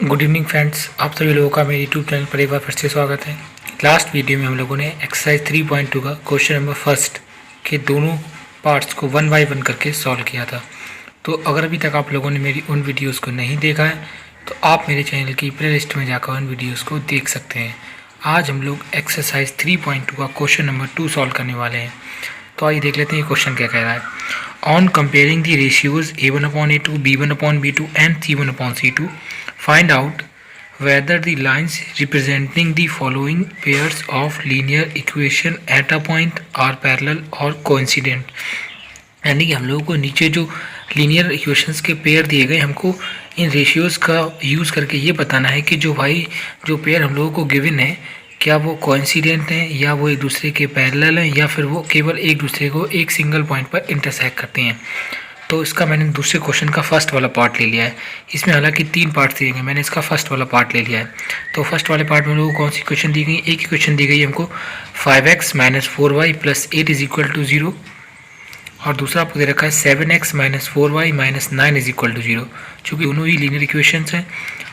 Good evening friends, आप सभी लोगों का मेरे यूट्यूब चैनल पर एक बार फिर से स्वागत है। लास्ट वीडियो में हम लोगों ने एक्सरसाइज 3.2 का क्वेश्चन नंबर फर्स्ट के दोनों पार्ट्स को 1 बाय 1 करके सॉल्व किया था। तो अगर अभी तक आप लोगों ने मेरी उन वीडियोस को नहीं देखा है तो आप मेरे चैनल की प्ले लिस्ट में जाकर उन वीडियोज़ को देख सकते हैं। आज हम लोग एक्सरसाइज 3.2 का क्वेश्चन नंबर 2 सॉल्व करने वाले हैं। तो आइए देख लेते हैं ये क्वेश्चन क्या कह रहा है। On comparing the ratios A1/A2, B1/B2 and C1/C2, find out whether the lines representing the following pairs of linear equation at a point are parallel or coincident। यानी कि हम लोगों को नीचे जो लीनियर इक्वेशंस के पेयर दिए गए, हमको इन रेशियोज़ का यूज़ करके ये बताना है कि जो पेयर हम लोगों को गिवन है, क्या वो कोइंसिडेंट हैं या वो एक दूसरे के पैरेलल हैं या फिर वो केवल एक दूसरे को एक सिंगल पॉइंट पर इंटरसेक्ट करते हैं। तो इसका मैंने दूसरे क्वेश्चन का फर्स्ट वाला पार्ट ले लिया है। इसमें हालांकि 3 पार्ट दिए गए, मैंने इसका फर्स्ट वाला पार्ट ले लिया है। तो फर्स्ट वाले पार्ट में लोगों को कौन सी क्वेश्चन दी गई? एक ही क्वेश्चन दी गई है हमको 5x - 4y + 8 = 0, और दूसरा आपको दे रखा है 7x - 4y - 9 = 0। चूँकि दोनों ही लीनियर इक्वेशंस हैं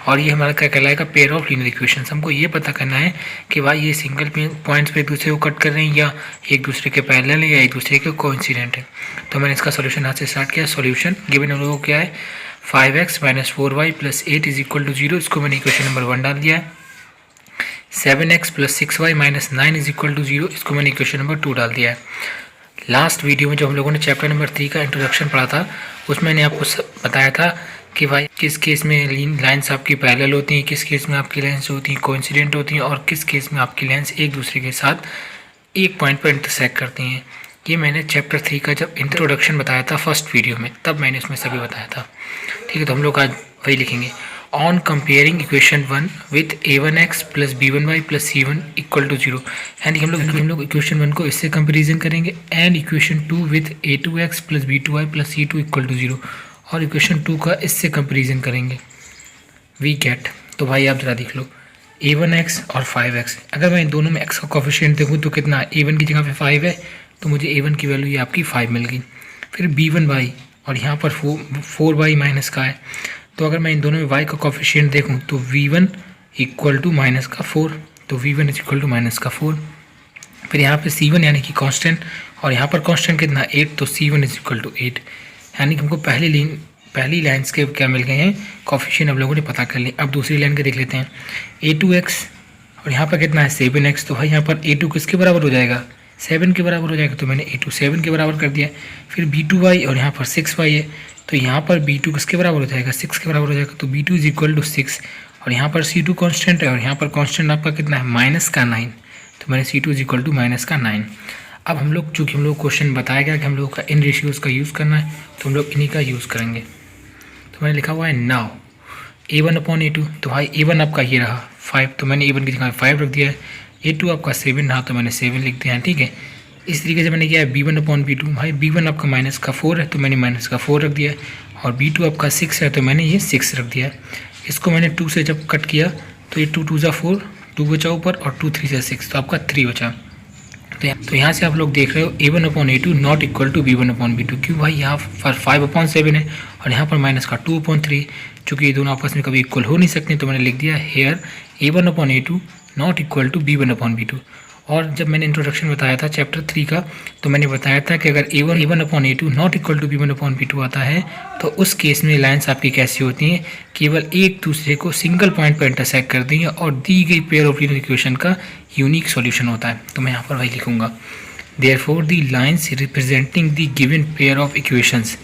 और ये हमारा क्या कहलाएगा? Pair of linear equations. हमको ये पता करना है कि भाई ये सिंगल पॉइंट्स पे एक दूसरे को कट कर रहे हैं या एक दूसरे के पैरेलल है या एक दूसरे के कोइंसिडेंट है। तो मैंने इसका सॉल्यूशन हाथ से स्टार्ट किया। सॉल्यूशन गिवन हम लोगों को क्या है? 5x - 4y + 8 = 0, इसको मैंने इक्वेशन नंबर 1 डाल दिया है। 7x + 6y - 9 = 0, इसको मैंने इक्वेशन नंबर 2 डाल दिया है। लास्ट वीडियो में जो हम लोगों ने चैप्टर नंबर 3 का इंट्रोडक्शन पढ़ा था, उसमें मैंने आपको बताया था कि भाई किस केस में लाइंस आपकी पैरेलल होती हैं, किस केस में आपकी लाइंस होती हैं कोइंसिडेंट होती हैं, और किस केस में आपकी लाइंस एक दूसरे के साथ एक पॉइंट पर इंटरसेक्ट करती हैं। ये मैंने चैप्टर 3 का जब इंट्रोडक्शन बताया था फर्स्ट वीडियो में, तब मैंने उसमें सभी बताया था। ठीक है, तो हम लोग आज वही लिखेंगे। On comparing equation 1 with A1x + B1y + C1 = 0, यानी हम लोग इक्वेशन 1 को इससे कंपेरिजन करेंगे, and equation 2 with A2x + B2y + C2 = 0, और इक्वेशन 2 का इससे कंपेरिजन करेंगे। वी गेट, तो भाई आप जरा देख लो, A1x और 5x, अगर मैं इन दोनों में x का कोफिशिएंट देखूँ तो कितना? A1 की जगह पे 5 है, तो मुझे A1 की वैल्यू ये आपकी 5 मिल गई। फिर B1y, और यहाँ पर 4y माइनस का है, तो अगर मैं इन दोनों में y का कोफिशिएंट देखूं तो V1 = -4, तो V1 = -4। फिर यहाँ पे C1 यानी कि कांस्टेंट, और यहाँ पर कांस्टेंट कितना? 8, तो C1 = 8। यानी कि हमको पहली लाइन्स के क्या मिल गए हैं? कोफिशिएंट हम लोगों ने पता कर लिए। अब दूसरी लाइन के देख लेते हैं। A2x, और यहाँ पर कितना है? 7x, तो भाई यहाँ पर A2 किसके बराबर हो जाएगा? 7 के बराबर हो जाएगा, तो मैंने A2 7 के बराबर कर दिया। फिर B2y, और यहाँ पर 6y है, तो यहाँ पर B2 किसके बराबर हो जाएगा? 6 के बराबर हो जाएगा, तो B2 = 6, और यहाँ पर C2 कांस्टेंट है, और यहाँ पर कांस्टेंट आपका कितना है? -9, तो मैंने C2 = -9। अब हम लोग, चूँकि हम लोग क्वेश्चन बताया गया कि हम लोग का इन रेशियोज़ का यूज़ करना है, तो हम लोग इन्हीं का यूज़ करेंगे। तो मैंने लिखा हुआ है नाउ A1/A2, तो भाई A1 आपका ये रहा 5, तो मैंने A1 की जगह 5 रख दिया है। A2 आपका 7 रहा, तो मैंने 7 लिख दिया है। ठीक है, इस तरीके से मैंने किया है B1/B2। भाई B1 आपका -4 है, तो मैंने -4 रख दिया है, और B2 आपका 6 है, तो मैंने ये 6 रख दिया है। इसको मैंने 2 से जब कट किया तो ये 2 2 ज़ा 4, 2 बचा ऊपर, और 2 3 ज़ा 6, तो आपका 3 बचा। तो यहाँ से आप लोग देख रहे हो A1/A2 not equal to B1/B2। क्यों भाई? यहाँ पर 5/7 है, और यहाँ पर -2/3, चूँकि ये दोनों आपस में कभी इक्वल हो नहीं सकते, तो मैंने लिख दिया hair A1/A2 not equal to B1/B2। और जब मैंने इंट्रोडक्शन बताया था चैप्टर 3 का, तो मैंने बताया था कि अगर A1/A2 not equal to B1/B2 आता है, तो उस केस में लाइन्स आपकी कैसी होती हैं? केवल एक दूसरे को सिंगल पॉइंट पर इंटरसेक्ट करती हैं, और दी गई पेयर ऑफ लीनियर इक्वेशन का यूनिक सॉल्यूशन होता है। तो मैं यहाँ पर वही लिखूँगा, therefore the lines representing the given pair of equations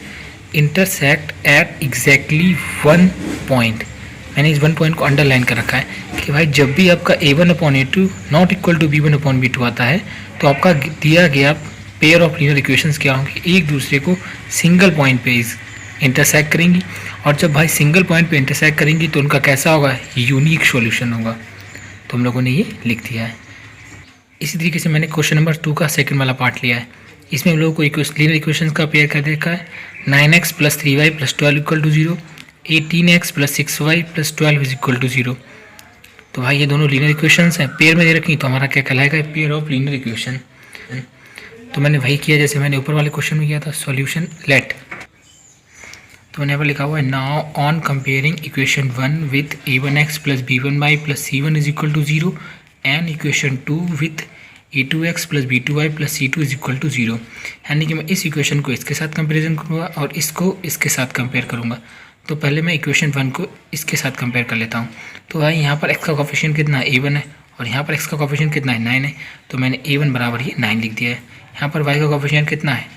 intersect at exactly 1 point. मैंने इस 1 पॉइंट को अंडरलाइन कर रखा है कि भाई जब भी आपका A1/A2 not equal to B1/B2 आता है, तो आपका दिया गया पेयर ऑफ लीनियर इक्वेशंस क्या होंगी? एक दूसरे को सिंगल पॉइंट पे इंटरसेक्ट करेंगी, और जब भाई सिंगल पॉइंट पे इंटरसेक्ट करेंगी तो उनका कैसा होगा? यूनिक सॉल्यूशन होगा। तो हम लोगों ने ये लिख दिया है। इसी तरीके से मैंने क्वेश्चन नंबर 2 का सेकंड वाला पार्ट लिया है। इसमें हम लोगों को लीनियर इक्वेशंस का पेयर कर देखा है। 9x + 3y + 12 = 0, 18x + 6y + 12 = 0। तो भाई ये दोनों लीनियर इक्वेशंस हैं, पेयर में दे रखी, तो हमारा क्या कहलाएगा? Pair of linear equation. तो मैंने वही किया जैसे मैंने ऊपर वाले क्वेश्चन में किया था, सॉल्यूशन लेट। तो मैंने यहाँ पर लिखा हुआ है now on comparing equation 1 with a1x plus b1y plus c1 is equal to 0 and equation 2 with a2x plus b2y plus c2 is equal to 0। यानी कि मैं इस इक्वेशन को इसके साथ कंपेरिजन करूँगा और इसको इसके साथ कंपेयर करूँगा। तो पहले मैं इक्वेशन 1 को इसके साथ कंपेयर कर लेता हूँ। तो भाई यहाँ पर x का कोफिशिएंट कितना है, a1 है, और यहाँ पर x का कोफिशिएंट कितना है, 9 है। तो मैंने a1 बराबर ही 9 लिख दिया है। यहाँ पर y का कोफिशिएंट कितना है,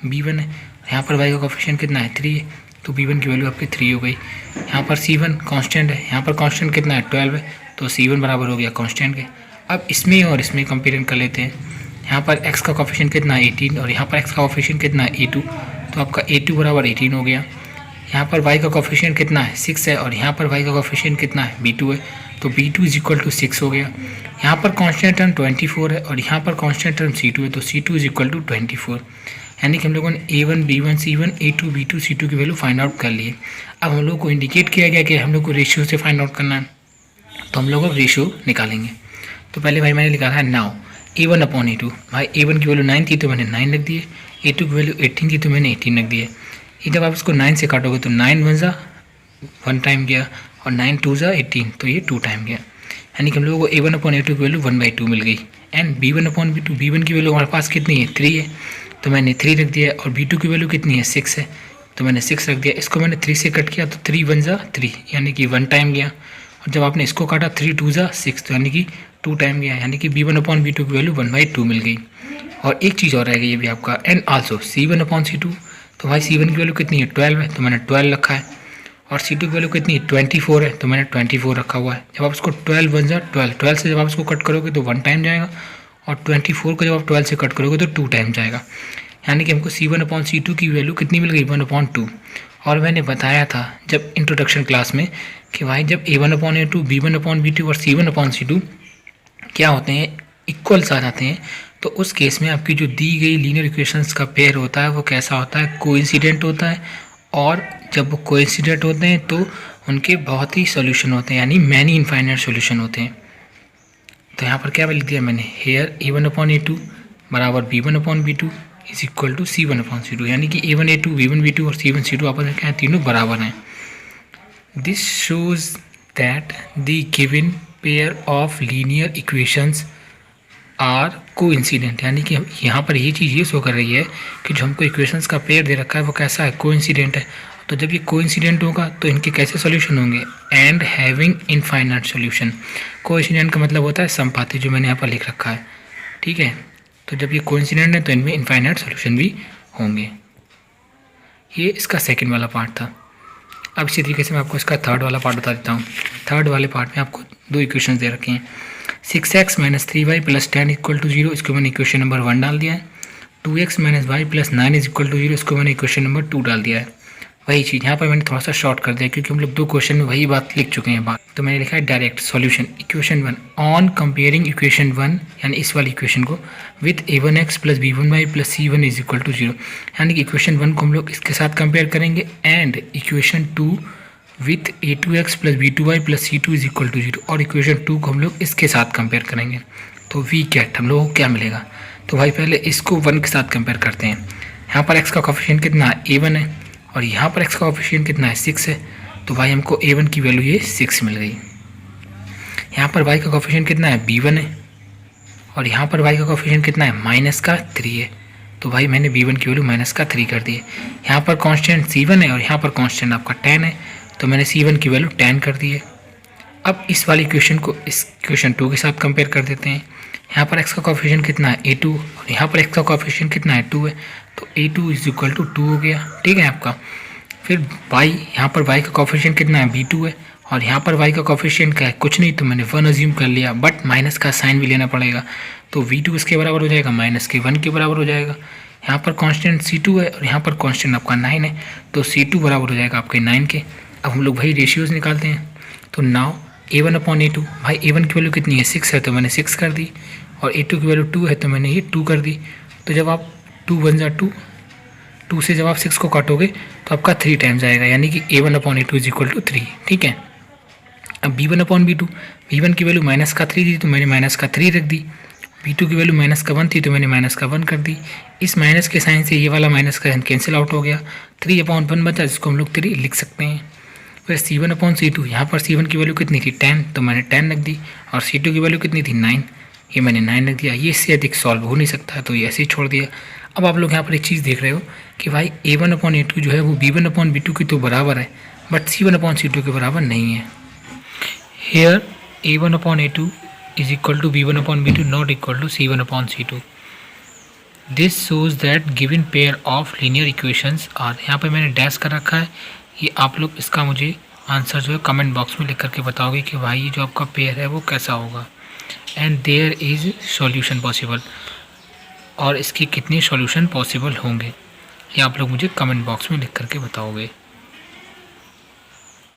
b1 है, यहाँ पर y का कोफिशिएंट कितना है, 3 है। तो b1 की वैल्यू आपकी 3 हो गई। यहाँ पर c1 कांस्टेंट है, यहाँ पर कांस्टेंट कितना है, 12 है। तो c1 बराबर हो गया कांस्टेंट के। अब इसमें और इसमें कंपेरिजन कर लेते हैं। यहाँ पर x का कोफिशिएंट कितना है, 18, और यहाँ पर x का कोफिशिएंट कितना है, a2। तो आपका a2 बराबर 18 हो गया। यहाँ पर y का कोफिशिएंट कितना है, 6 है, और यहाँ पर y का कोफिशिएंट कितना है, b2 है। तो b2 इज इक्वल टू 6 हो गया। यहाँ पर कांस्टेंट टर्म 24 है, और यहाँ पर कांस्टेंट टर्म c2 है। तो c2 इज इक्वल टू 24। यानी कि हम लोगों ने a1 b1 c1 a2 b2 c2 की वैल्यू फाइंड आउट कर लिए। अब हम लोग को इंडिकेट किया गया कि हम लोग को रेशियो से फाइंड आउट करना है, तो हम लोग अब रेशियो निकालेंगे। तो पहले भाई मैंने लिखा है नाउ a1 अपॉन a2। भाई a1 की वैल्यू 9 थी तो मैंने 9 रख दिए, a2 की वैल्यू 18 थी तो मैंने 18 रख दिए। ये जब आप इसको 9 से काटोगे तो 9 1 जा 1 टाइम गया, और 9 2 जा 18, तो ये 2 टाइम गया। यानी कि हम लोगों को a1 अपॉन a2 की वैल्यू 1/2 मिल गई। And b1 upon b2, b1 की वैल्यू हमारे पास कितनी है, 3 है, तो मैंने 3 रख दिया। और b2 की वैल्यू कितनी है, 6 है, तो मैंने 6 रख दिया। इसको मैंने 3 से कट किया तो 3 1 जा 3, यानी कि 1 टाइम गया। और जब आपने इसको काटा 3 2 जा 6, तो यानी कि 2 टाइम गया। यानी कि b1 अपॉन b2 की वैल्यू 1/2 मिल गई। और एक चीज़ और रह गई ये भी आपका, and also c1 upon c2। तो भाई c1 की वैल्यू कितनी है, 12 है, तो मैंने 12 रखा है। और c2 की वैल्यू कितनी है, 24 है, तो मैंने 24 रखा हुआ है। जब आप इसको 12 1 जा 12, 12 से जब आप इसको कट करोगे तो 1 टाइम जाएगा, और 24 को जब आप 12 से कट करोगे तो 2 टाइम जाएगा। यानी कि हमको c1 अपॉन c2 की वैल्यू कितनी मिल गई, 1/2। और मैंने बताया था जब इंट्रोडक्शन क्लास में कि भाई जब a1 upon a2 b1 upon b2 और c1 अपॉन c2 क्या होते हैं, इक्वल्स आ जाते हैं, तो उस केस में आपकी जो दी गई लीनियर इक्वेशंस का पेयर होता है वो कैसा होता है, कोइंसिडेंट होता है। और जब वो कोइंसिडेंट होते हैं तो उनके बहुत ही सॉल्यूशन होते हैं, यानी मैनी इनफाइनाइट सॉल्यूशन होते हैं। तो यहाँ पर क्या लिख दिया मैंने, हेयर a1 अपॉन a2 बराबर b1 upon b2 is equal to c1 upon c2। यानी कि a1 a2 b1 b2 और c1 c2 आपस में क्या है, तीनों बराबर हैं। This shows that the given pair of linear equations are coincident. यानी कि यहाँ पर ये चीज़ ये शो कर रही है कि जो हमको इक्वेशंस का पेयर दे रखा है वो कैसा है, कोइंसिडेंट है। तो जब ये कोइंसिडेंट होगा तो इनके कैसे सॉल्यूशन होंगे, and having infinite solution. Coincident का मतलब होता है समपाती, जो मैंने यहाँ पर लिख रखा है, ठीक है। तो जब ये कोइंसिडेंट है तो इनमें इनफाइनाइट सॉल्यूशन भी होंगे। ये इसका सेकंड वाला पार्ट था। अब इसी तरीके से मैं आपको इसका थर्ड वाला पार्ट बता देता हूँ। थर्ड वाले पार्ट में आपको 2 इक्वेशन दे रखे हैं, 6x minus 3y plus 10 equal to 0, इसको मैंने इक्वेशन नंबर 1 डाल दिया है। 2x minus Y plus 9 is equal to 0, इसको मैंने इक्वेशन नंबर 2 डाल दिया है। वही चीज़ यहाँ पर मैंने थोड़ा सा शॉर्ट कर दिया क्योंकि हम लोग 2 क्वेश्चन में वही बात लिख चुके हैं बात। तो मैंने लिखा है direct solution equation 1 on comparing equation 1, यानी इस वाली इक्वेशन को, with a1x plus b1y plus c1 is equal to 0। यानी कि इक्वेशन 1 को हम लोग इसके साथ कंपेयर करेंगे, and equation 2 with a2x plus b2y plus c2 is equal to 0, और इक्वेशन 2 को हम लोग इसके साथ कंपेयर करेंगे। तो वी कैट हम लोगों को क्या मिलेगा, तो भाई पहले इसको 1 के साथ कंपेयर करते हैं। यहाँ पर x का कोफिशिएंट कितना है, a1 है, और यहाँ पर x का कोफिशिएंट कितना है, 6 है। तो भाई हमको a1 की वैल्यू ये 6 मिल गई। यहाँ पर y का कोफिशिएंट कितना है, b1 है, और यहाँ पर y का कोफिशिएंट कितना है, -3 है। तो भाई मैंने b1 की वैल्यू -3 कर दी है। यहाँ पर कांस्टेंट c1 है, और यहाँ पर कांस्टेंट आपका 10 है, तो मैंने c1 की वैल्यू 10 कर दी है। अब इस वाली इक्वेशन को इस इक्वेशन 2 के साथ कंपेयर कर देते हैं। यहाँ पर x का कोफिशिएंट कितना है, a2, और यहाँ पर x का कोफिशिएंट कितना है, 2 है, तो a2 इज इक्वल टू 2 हो गया, ठीक है आपका। फिर y, यहाँ पर y का कोफिशिएंट कितना है, b2 है, और यहाँ पर y का कोफिशिएंट क्या है, कुछ नहीं, तो मैंने 1 अज्यूम कर लिया, बट माइनस का साइन भी लेना पड़ेगा। तो v2 इसके बराबर हो जाएगा, -1 के बराबर हो जाएगा। यहाँ पर कांस्टेंट c2 है, और यहाँ पर कांस्टेंट आपका 9 है, तो c2 बराबर हो जाएगा आपके 9 के। अब हम लोग भाई रेशियोज निकालते हैं। तो नाउ a1 अपॉन a2, भाई a1 की वैल्यू कितनी है, 6 है, तो मैंने 6 कर दी, और a2 की वैल्यू 2 है, तो मैंने ये 2 कर दी। तो जब आप 2 1 जा 2, 2 से जब आप 6 को काटोगे तो आपका 3 टाइम्स आएगा, यानी कि a1 upon a2 is equal to 3, ठीक है। अब b1 अपॉन b2, b1 की वैल्यू -3 दी, तो मैंने -3 रख दी। V2 की वैल्यू -1 थी तो मैंने -1 कर दी। इस माइनस के साइन से ये वाला माइनस का कैंसिल आउट हो गया, 3/1 बचा जिसको हम लोग 3 लिख सकते हैं। फिर C1/C2, यहाँ पर C1 की वैल्यू कितनी थी 10, तो मैंने 10 रख दी, और C2 की वैल्यू कितनी थी 9, ये मैंने 9 रख दिया। ये इससे अधिक सॉल्व हो नहीं सकता तो ये ऐसे ही छोड़ दिया। अब आप लोग यहाँ पर एक चीज़ देख रहे हो कि भाई A1/A2 जो है वो B1/B2 की तो बराबर है, बट C1/C2 के बराबर नहीं है। Here A1/A2 is equal to B1/B2 not equal to C1/C2. This shows that given pair of linear equations are, यहाँ पे मैंने डैश कर रखा है। ये आप लोग इसका मुझे आंसर जो है कमेंट बॉक्स में लिख करके बताओगे कि भाई ये जो आपका पेयर है वो कैसा होगा। And there is solution possible, और इसके कितने सॉल्यूशन पॉसिबल होंगे ये आप लोग मुझे कमेंट बॉक्स में लिख करके बताओगे।